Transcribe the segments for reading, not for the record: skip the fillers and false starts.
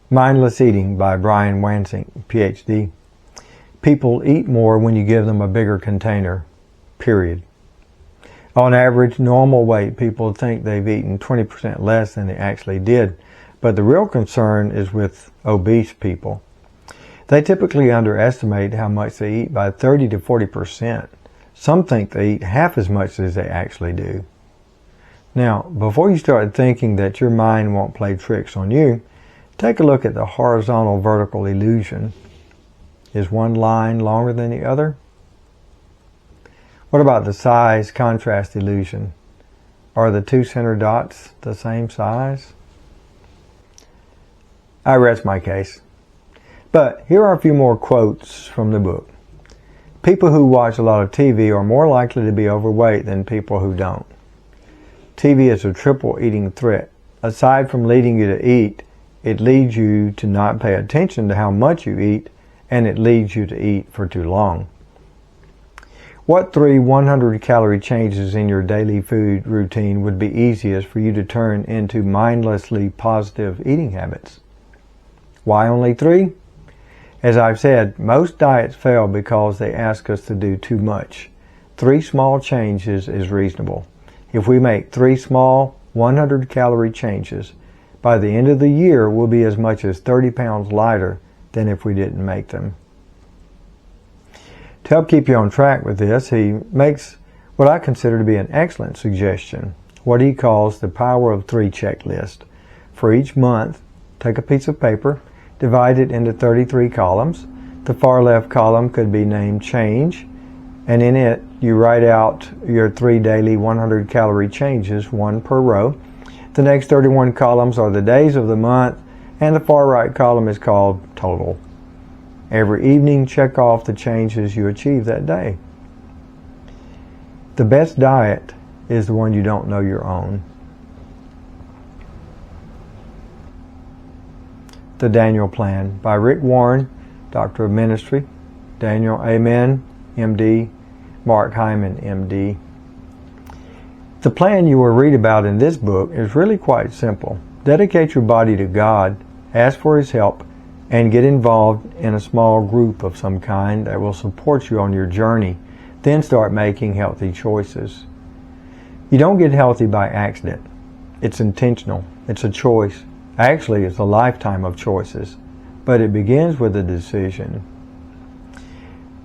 Mindless Eating by Brian Wansink, PhD. People eat more when you give them a bigger container, period. On average, normal weight people think they've eaten 20% less than they actually did, but the real concern is with obese people. They typically underestimate how much they eat by 30 to 40%. Some think they eat half as much as they actually do. Now, before you start thinking that your mind won't play tricks on you, take a look at the horizontal-vertical illusion. Is one line longer than the other? What about the size contrast illusion? Are the two center dots the same size? I rest my case. But here are a few more quotes from the book. People who watch a lot of TV are more likely to be overweight than people who don't. TV is a triple eating threat. Aside from leading you to eat, it leads you to not pay attention to how much you eat, and it leads you to eat for too long. What 3 100-calorie changes in your daily food routine would be easiest for you to turn into mindlessly positive eating habits? Why only 3? As I've said, most diets fail because they ask us to do too much. 3 small changes is reasonable. If we make 3 small 100-calorie changes, by the end of the year we'll be as much as 30 pounds lighter than if we didn't make them. To help keep you on track with this, he makes what I consider to be an excellent suggestion, what he calls the Power of 3 checklist. For each month, take a piece of paper, divide it into 33 columns. The far left column could be named Change, and in it you write out your 3 daily 100-calorie changes, 1 per row. The next 31 columns are the days of the month, and the far right column is called Total. Every evening, check off the changes you achieved that day. The best diet is the one you don't know your own. The Daniel Plan by Rick Warren, Doctor of Ministry, Daniel Amen, MD, Mark Hyman, MD. The plan you will read about in this book is really quite simple. Dedicate your body to God, ask for His help, and get involved in a small group of some kind that will support you on your journey. Then start making healthy choices. You don't get healthy by accident. It's intentional. It's a choice. Actually, it's a lifetime of choices. But it begins with a decision.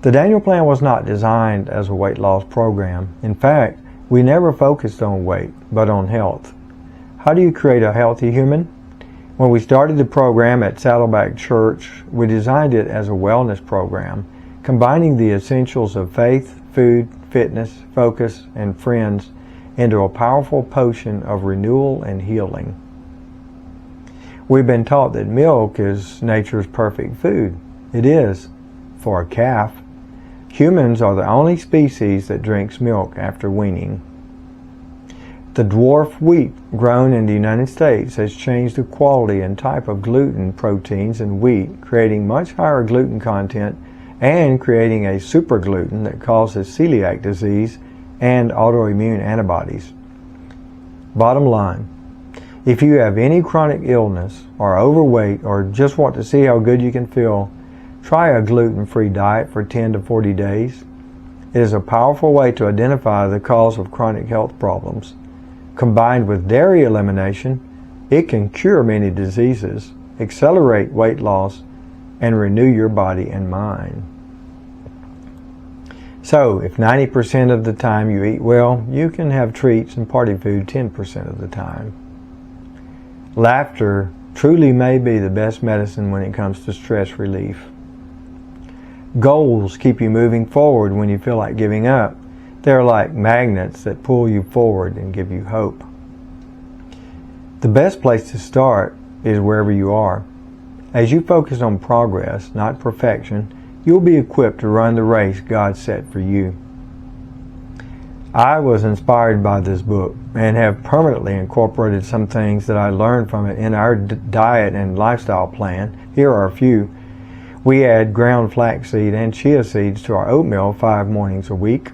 The Daniel Plan was not designed as a weight loss program. In fact, we never focused on weight, but on health. How do you create a healthy human? When we started the program at Saddleback Church, we designed it as a wellness program, combining the essentials of faith, food, fitness, focus, and friends into a powerful potion of renewal and healing. We've been taught that milk is nature's perfect food. It is, for a calf. Humans are the only species that drinks milk after weaning. The dwarf wheat grown in the United States has changed the quality and type of gluten proteins in wheat, creating much higher gluten content and creating a super gluten that causes celiac disease and autoimmune antibodies. Bottom line, if you have any chronic illness, are overweight, or just want to see how good you can feel, try a gluten-free diet for 10 to 40 days. It is a powerful way to identify the cause of chronic health problems. Combined with dairy elimination, it can cure many diseases, accelerate weight loss, and renew your body and mind. So, if 90% of the time you eat well, you can have treats and party food 10% of the time. Laughter truly may be the best medicine when it comes to stress relief. Goals keep you moving forward when you feel like giving up. They're like magnets that pull you forward and give you hope. The best place to start is wherever you are. As you focus on progress, not perfection, you'll be equipped to run the race God set for you. I was inspired by this book and have permanently incorporated some things that I learned from it in our diet and lifestyle plan. Here are a few. We add ground flaxseed and chia seeds to our oatmeal 5 mornings a week.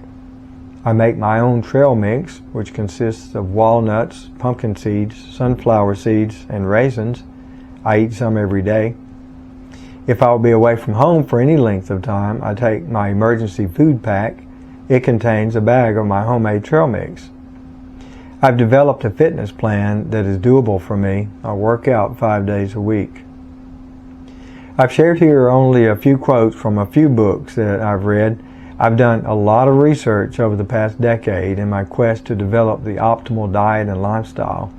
I make my own trail mix, which consists of walnuts, pumpkin seeds, sunflower seeds, and raisins. I eat some every day. If I will be away from home for any length of time, I take my emergency food pack. It contains a bag of my homemade trail mix. I've developed a fitness plan that is doable for me. I work out 5 days a week. I've shared here only a few quotes from a few books that I've read. I've done a lot of research over the past decade in my quest to develop the optimal diet and lifestyle.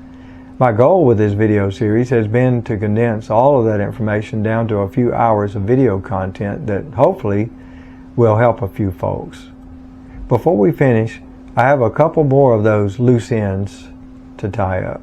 My goal with this video series has been to condense all of that information down to a few hours of video content that hopefully will help a few folks. Before we finish, I have a couple more of those loose ends to tie up.